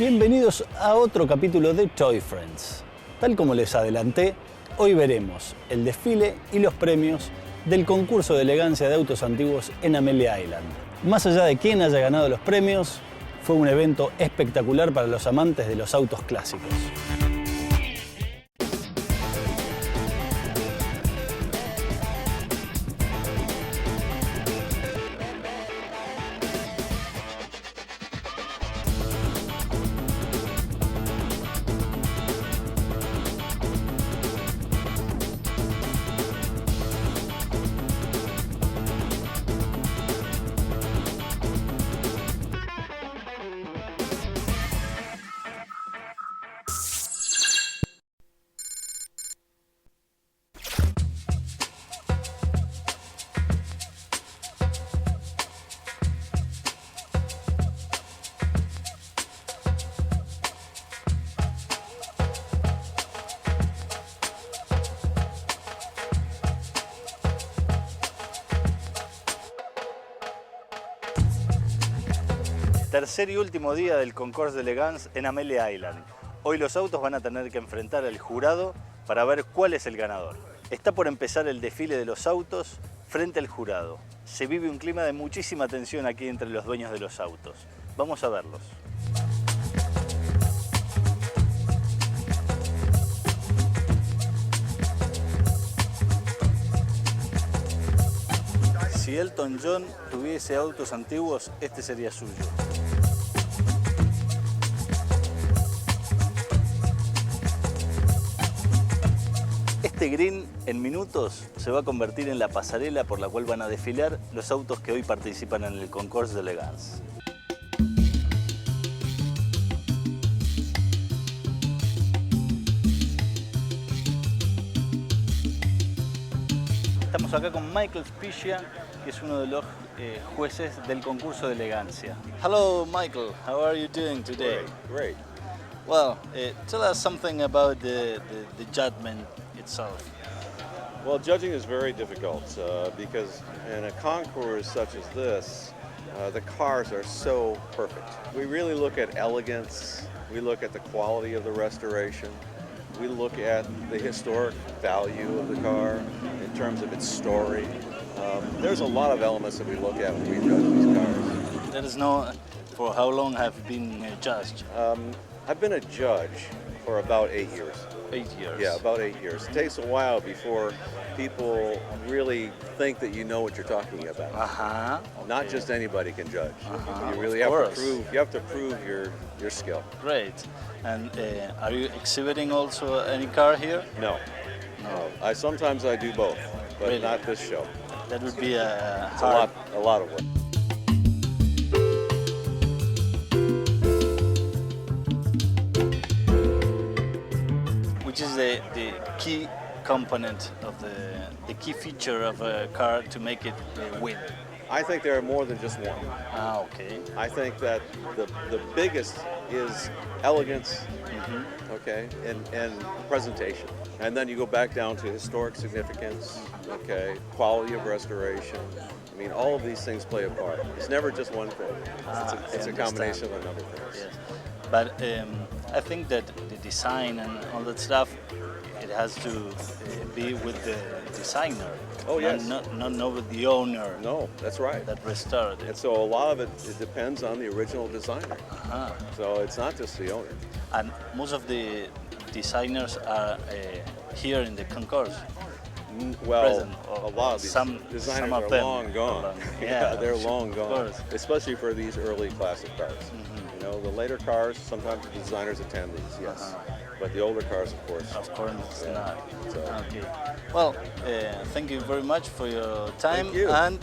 Bienvenidos a otro capítulo de ToyFriends. Tal como les adelanté, hoy veremos el desfile y los premios del concurso de elegancia de autos antiguos en Amelia Island. Más allá de quién haya ganado los premios, fue un evento espectacular para los amantes de los autos clásicos. Tercer y último día del concurso de elegance en Amelia Island. Hoy los autos van a tener que enfrentar al jurado para ver cuál es el ganador. Está por empezar el desfile de los autos frente al jurado. Se vive un clima de muchísima tensión aquí entre los dueños de los autos. Vamos a verlos. Si Elton John tuviese autos antiguos, este sería suyo. Este green en minutos se va a convertir en la pasarela por la cual van a desfilar los autos que hoy participan en el concurso de elegance. Estamos acá con Michael Spicia, que es uno de los jueces del concurso de elegancia. Hello, Michael. How are you doing today? Great. Well, tell us something about the judgment itself. Well, judging is very difficult because in a concours such as this, the cars are so perfect. We really look at elegance, we look at the quality of the restoration, we look at the historic value of the car in terms of its story. There's a lot of elements that we look at when we judge these cars. Let us know for how long have you been judged? I've been a judge for about 8 years. 8 years. Yeah, about 8 years. It takes a while before people really think that you know what you're talking about. Okay. Not just anybody can judge. You really have to prove your skill. Great. And are you exhibiting also any car here? No. Sometimes I do both, but really? Not this show. That would be a lot of work. Which is the key component of the key feature of a car to make it win? I think there are more than just one. Okay. I think that the biggest is elegance, okay, and presentation. And then you go back down to historic significance, okay, quality of restoration. I mean, all of these things play a part. It's never just one thing. It's a combination of a number of things. Yes. But I think that the design and all that stuff, it has to be with the designer. Oh, yes. Not with the owner. No, that's right. That restored it. And so a lot of it depends on the original designer. So it's not just the owner. And most of the designers are here in the concourse. Well, present, a lot of these designers are long gone. Yeah, they're long gone. Especially for these early classic cars. You know, the later cars, sometimes the designers attend these, yes. But the older cars, of course. Of course, it's not. So. Okay. Well, thank you very much for your time. Thank you. And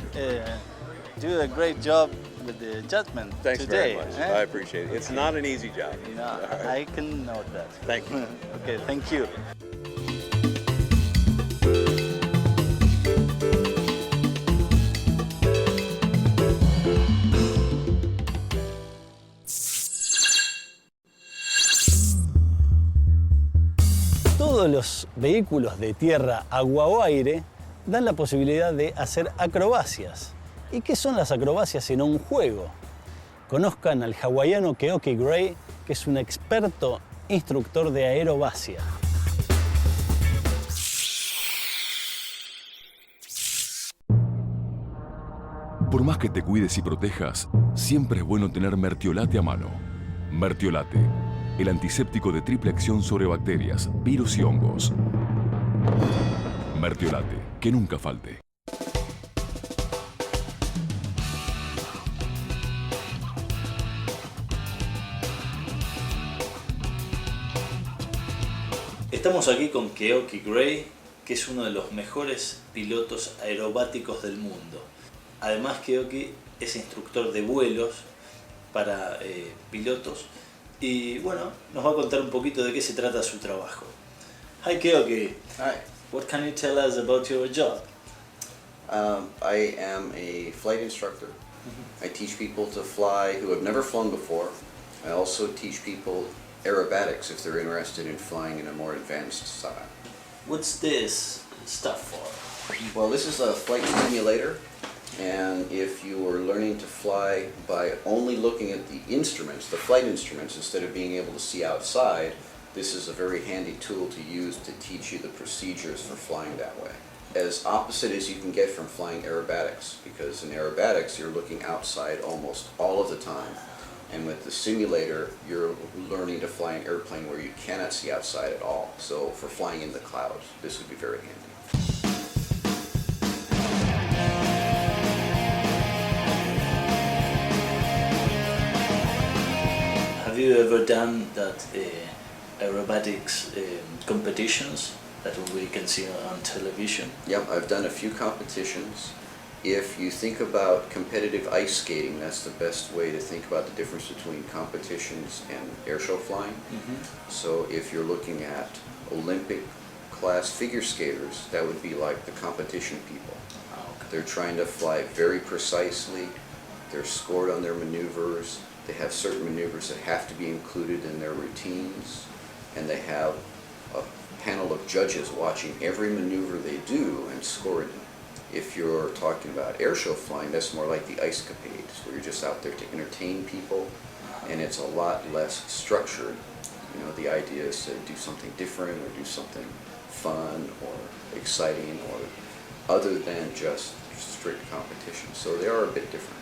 do a great job with the judgment Thanks today. very much. I appreciate it. It's not an easy job. No, I can note that. Thank you. Okay, thank you. Todos los vehículos de tierra, agua o aire dan la posibilidad de hacer acrobacias. ¿Y qué son las acrobacias sino un juego? Conozcan al hawaiano Keoki Gray, que es un experto instructor de aerobacia. Por más que te cuides y protejas, siempre es bueno tener Mertiolate a mano. Mertiolate, el antiséptico de triple acción sobre bacterias, virus y hongos. Mertiolate, que nunca falte. Estamos aquí con Keoki Gray, que es uno de los mejores pilotos aerobáticos del mundo. Además, Keoki es instructor de vuelos para pilotos y bueno, nos va a contar un poquito de qué se trata su trabajo. Hi Keoki. Hi. What can you tell us about your job? I am a flight instructor. I teach people to fly who have never flown before. I also teach people aerobatics if they're interested in flying in a more advanced style. What's this stuff for? Well, this is a flight simulator, and if you are learning to fly by only looking at the instruments, the flight instruments, instead of being able to see outside, this is a very handy tool to use to teach you the procedures for flying that way. As opposite as you can get from flying aerobatics, because in aerobatics you're looking outside almost all of the time. And with the simulator, you're learning to fly an airplane where you cannot see outside at all. So for flying in the clouds, this would be very handy. Have you ever done that aerobatics competitions that we can see on television? Yep, I've done a few competitions. If you think about competitive ice skating, that's the best way to think about the difference between competitions and airshow flying. So if you're looking at Olympic class figure skaters, that would be like the competition people. They're trying to fly very precisely. They're scored on their maneuvers. They have certain maneuvers that have to be included in their routines. And they have a panel of judges watching every maneuver they do and scoring it. If you're talking about airshow flying, that's more like the ice capades, where you're just out there to entertain people, and it's a lot less structured. You know, the idea is to do something different or do something fun or exciting or other than just strict competition. So they are a bit different.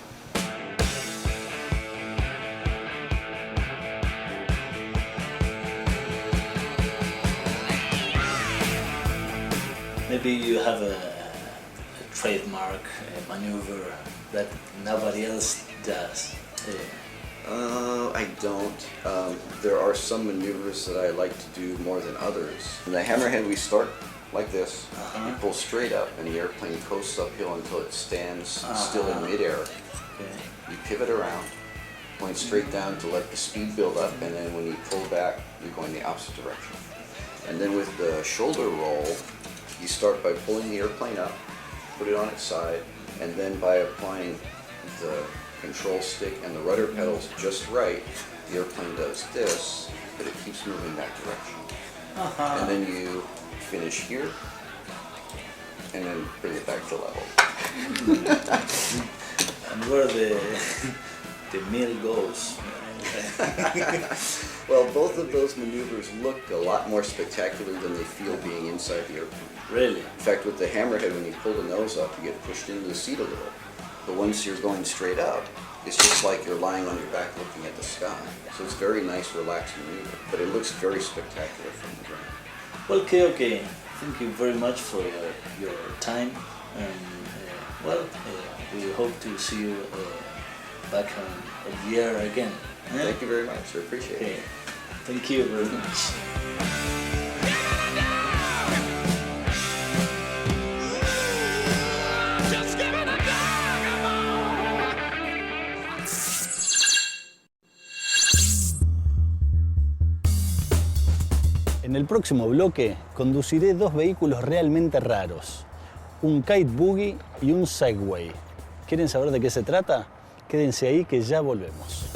Maybe you have a trademark maneuver that nobody else does. I don't. There are some maneuvers that I like to do more than others. In the hammerhead, we start like this. You pull straight up, and the airplane coasts uphill until it stands still in midair. Okay. You pivot around, point straight down to let the speed build up, and then when you pull back, you're going the opposite direction. And then with the shoulder roll, you start by pulling the airplane up, put it on its side, and then by applying the control stick and the rudder pedals just right, the airplane does this, but it keeps moving that direction. And then you finish here, and then bring it back to level. And where the meal goes. Well, both of those maneuvers look a lot more spectacular than they feel being inside the airplane. Really? In fact, with the hammerhead, when you pull the nose up, you get pushed into the seat a little. But once you're going straight up, it's just like you're lying on your back looking at the sky. So it's very nice, relaxed maneuver, but it looks very spectacular from the ground. Well, okay. Thank you very much for your time. And we hope to see you back on a year again. Thank you very much. I appreciate it. Thank you very much. En el próximo bloque conduciré dos vehículos realmente raros, un kite buggy y un Segway. ¿Quieren saber de qué se trata? Quédense ahí que ya volvemos.